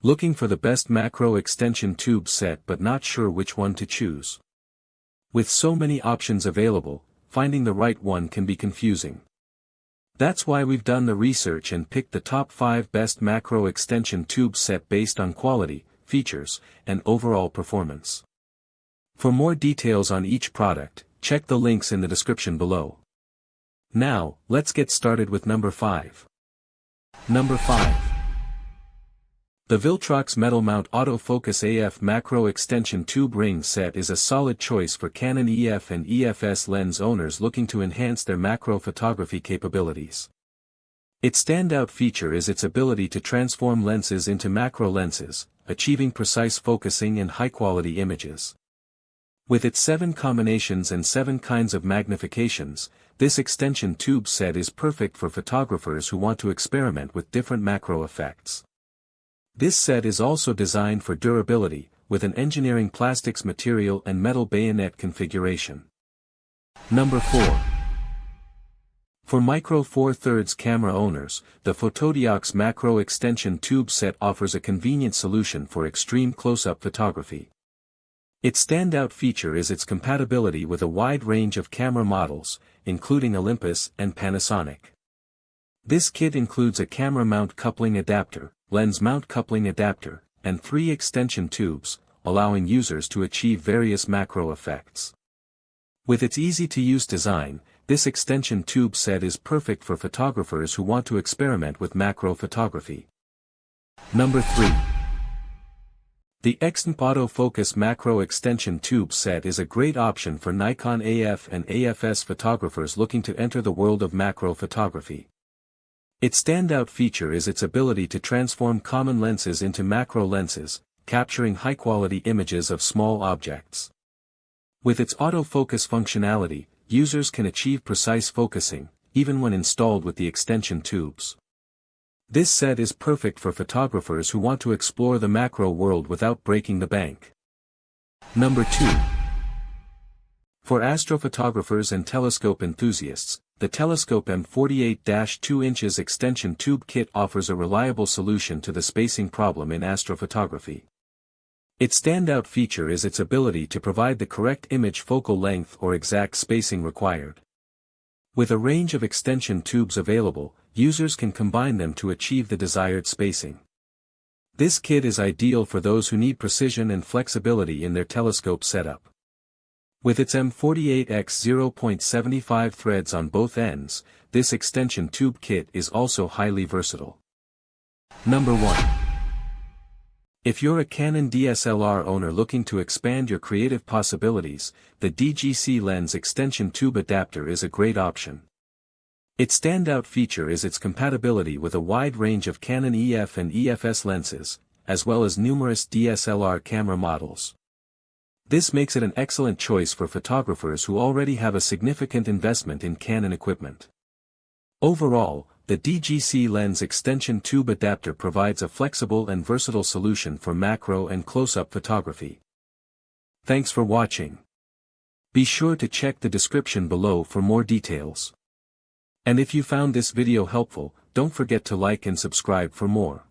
Looking for the best macro extension tube set but not sure which one to choose? With so many options available, finding the right one can be confusing. That's why we've done the research and picked the top 5 best macro extension tube set based on quality, features, and overall performance. For more details on each product, check the links in the description below. Now, let's get started with number 5. Number 5. The Viltrox Metal Mount Autofocus AF Macro Extension Tube Ring Set is a solid choice for Canon EF and EFS lens owners looking to enhance their macro photography capabilities. Its standout feature is its ability to transform lenses into macro lenses, achieving precise focusing and high-quality images. With its 7 combinations and 7 kinds of magnifications, this extension tube set is perfect for photographers who want to experiment with different macro effects. This set is also designed for durability, with an engineering plastics material and metal bayonet configuration. Number 4. For Micro Four Thirds camera owners, the Fotodiox Macro Extension Tube Set offers a convenient solution for extreme close-up photography. Its standout feature is its compatibility with a wide range of camera models, including Olympus and Panasonic. This kit includes a camera mount coupling adapter, lens mount coupling adapter, and 3 extension tubes, allowing users to achieve various macro effects. With its easy-to-use design, this extension tube set is perfect for photographers who want to experiment with macro photography. Number 3. The Extnp Autofocus Macro Extension Tube Set is a great option for Nikon AF and AFS photographers looking to enter the world of macro photography. Its standout feature is its ability to transform common lenses into macro lenses, capturing high-quality images of small objects. With its autofocus functionality, users can achieve precise focusing, even when installed with the extension tubes. This set is perfect for photographers who want to explore the macro world without breaking the bank. Number 2. For astrophotographers and telescope enthusiasts, the Telescope M48-2 inches extension tube kit offers a reliable solution to the spacing problem in astrophotography. Its standout feature is its ability to provide the correct image focal length or exact spacing required. With a range of extension tubes available, users can combine them to achieve the desired spacing. This kit is ideal for those who need precision and flexibility in their telescope setup. With its M48x 0.75 threads on both ends, this extension tube kit is also highly versatile. Number 1. If you're a Canon DSLR owner looking to expand your creative possibilities, the DGC Lens Extension Tube Adapter is a great option. Its standout feature is its compatibility with a wide range of Canon EF and EFS lenses, as well as numerous DSLR camera models. This makes it an excellent choice for photographers who already have a significant investment in Canon equipment. Overall, the DGC Lens Extension Tube Adapter provides a flexible and versatile solution for macro and close-up photography. Thanks for watching. Be sure to check the description below for more details. And if you found this video helpful, don't forget to like and subscribe for more.